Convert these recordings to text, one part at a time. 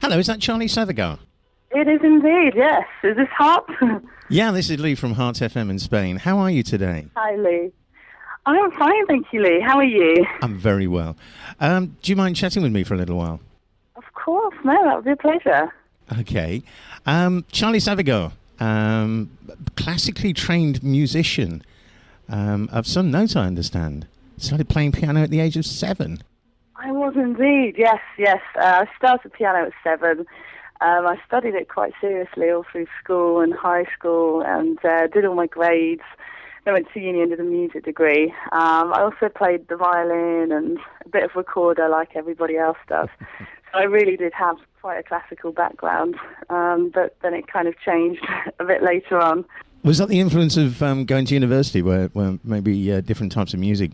Hello, is that Charlie Savigar? It is indeed, yes. Is this Hart? Yeah, this is Lee from Heartfm in Spain. How are you today? Hi, Lee. I'm fine, thank you, Lee. How are you? I'm very well. Do you mind chatting with me for a little while? Of course, no, that would be a pleasure. Okay. Charlie Savigar, classically trained musician of some note, I understand. Started playing piano at the age of 7. I was indeed, yes. I started piano at 7. I studied it quite seriously all through school and high school and did all my grades. I went to uni and did a music degree. I also played the violin and a bit of recorder like everybody else does. So I really did have quite a classical background, but then it kind of changed a bit later on. Was that the influence of going to university where maybe different types of music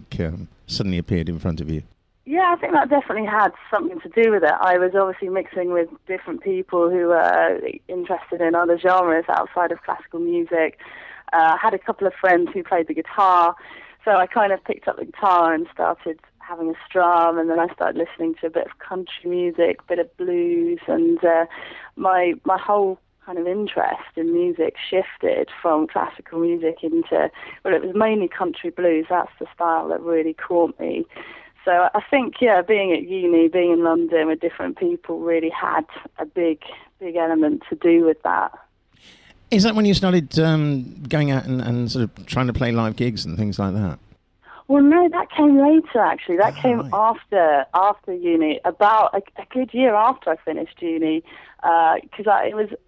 suddenly appeared in front of you? Yeah, I think that definitely had something to do with it. I was obviously mixing with different people who were interested in other genres outside of classical music. I had a couple of friends who played the guitar, so I kind of picked up the guitar and started having a strum, and then I started listening to a bit of country music, a bit of blues, and my whole kind of interest in music shifted from classical music into, well, it was mainly country blues. That's the style that really caught me. So I think, yeah, being at uni, being in London with different people really had a big element to do with that. Is that when you started going out and sort of trying to play live gigs and things like that? Well, no, that came later, actually. That came right. after uni, about a good year after I finished uni, because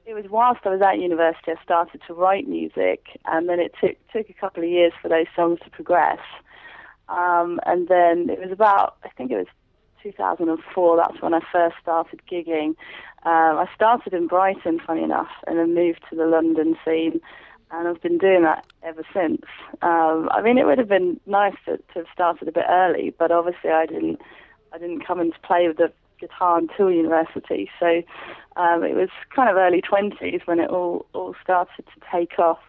it was whilst I was at university I started to write music, and then it took a couple of years for those songs to progress. And then it was about, I think it was 2004, that's when I first started gigging. I started in Brighton, funny enough, and then moved to the London scene, and I've been doing that ever since. I mean, it would have been nice to have started a bit early, but obviously I didn't come into play with the guitar until university, so it was kind of early 20s when it all started to take off.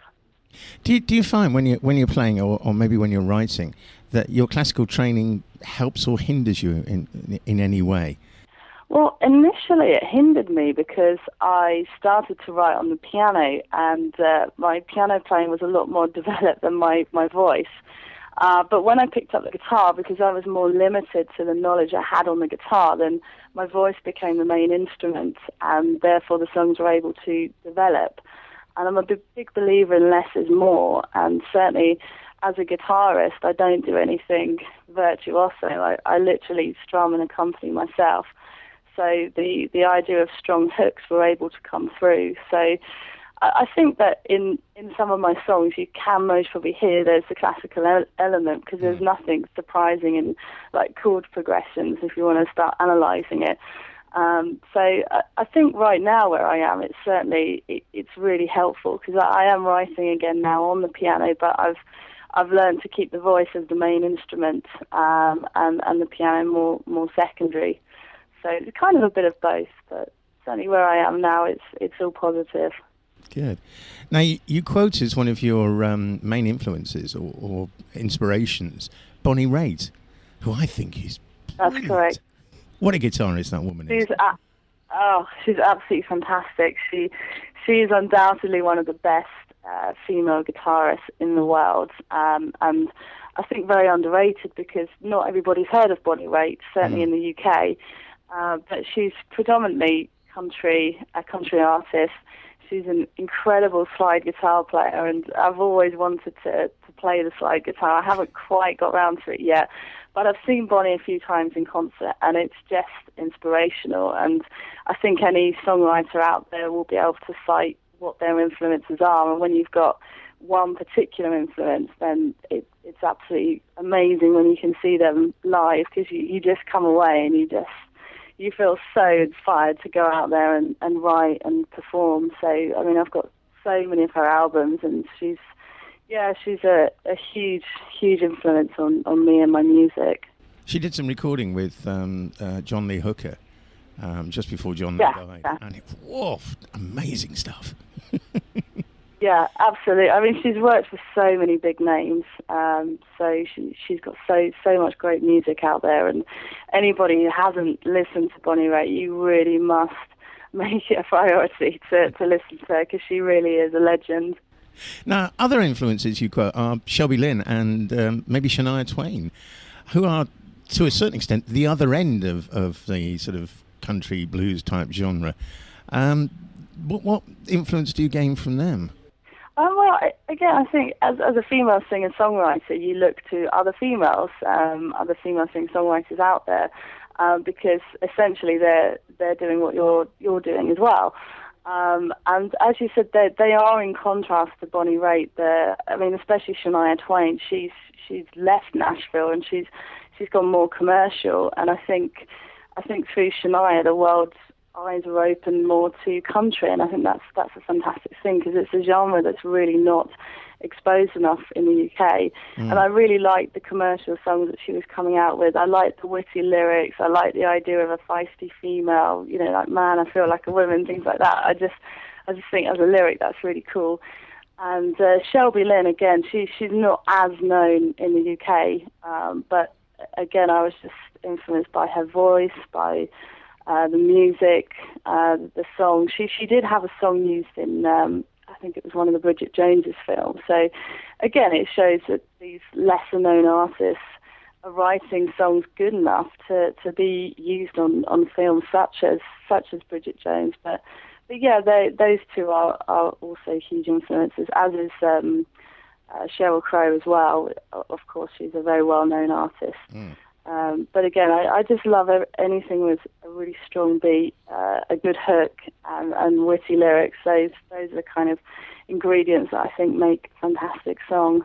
Do you find when you're playing or maybe when you're writing that your classical training helps or hinders you in any way? Well, initially it hindered me because I started to write on the piano, and my piano playing was a lot more developed than my voice. But when I picked up the guitar, because I was more limited to the knowledge I had on the guitar, then my voice became the main instrument, and therefore the songs were able to develop. And I'm a big believer in less is more, and certainly as a guitarist, I don't do anything virtuoso. I literally strum and accompany myself. So the idea of strong hooks were able to come through. So I think that in some of my songs you can most probably hear there's the classical element, because there's nothing surprising in like chord progressions if you want to start analysing it. So I think right now where I am, it's really helpful, because I am writing again now on the piano, but I've learned to keep the voice as the main instrument, and the piano more secondary. So it's kind of a bit of both, but certainly where I am now, it's all positive. Good. Now, you quote as one of your main influences or inspirations Bonnie Raitt, who I think is brilliant. That's correct. What a guitarist that woman is. She's absolutely fantastic. She is undoubtedly one of the best female guitarists in the world, and I think very underrated, because not everybody's heard of Bonnie Raitt, certainly in the UK. But she's predominantly a country artist. She's an incredible slide guitar player, and I've always wanted to play the slide guitar. I haven't quite got round to it yet, but I've seen Bonnie a few times in concert, and it's just inspirational. And I think any songwriter out there will be able to cite what their influences are. And when you've got one particular influence, then it's absolutely amazing when you can see them live, because you just come away and you feel so inspired to go out there and write and perform. So, I mean, I've got so many of her albums, and she's a huge influence on me and my music. She did some recording with John Lee Hooker just before John died, and amazing stuff. Yeah, absolutely. I mean, she's worked with so many big names, so she's got so much great music out there. And anybody who hasn't listened to Bonnie Raitt, you really must make it a priority to listen to her, because she really is a legend. Now, other influences you quote are Shelby Lynne and maybe Shania Twain, who are, to a certain extent, the other end of the sort of country blues type genre. What influence do you gain from them? Well, again, I think as a female singer-songwriter, you look to other females, other female singer-songwriters out there, because essentially they're doing what you're doing as well. And as you said, they are in contrast to Bonnie Raitt. I mean, especially Shania Twain. She's left Nashville and she's gone more commercial. And I think through Shania, the world's eyes are open more to country, and I think that's a fantastic thing, because it's a genre that's really not exposed enough in the UK. And I really liked the commercial songs that she was coming out with. I liked the witty lyrics. I liked the idea of a feisty female, like "Man, I feel like a woman," things like that. I just think as a lyric that's really cool. And Shelby Lynne, again, she's not as known in the UK, but again, I was just influenced by her voice, by the music, the song. She did have a song used in, I think it was one of the Bridget Jones's films. So again, it shows that these lesser known artists are writing songs good enough to be used on films such as Bridget Jones. But yeah, those two are also huge influences, as is Sheryl Crow as well. Of course, she's a very well known artist. But again, I just love anything with a really strong beat, a good hook, and witty lyrics. Those are the kind of ingredients that I think make a fantastic song.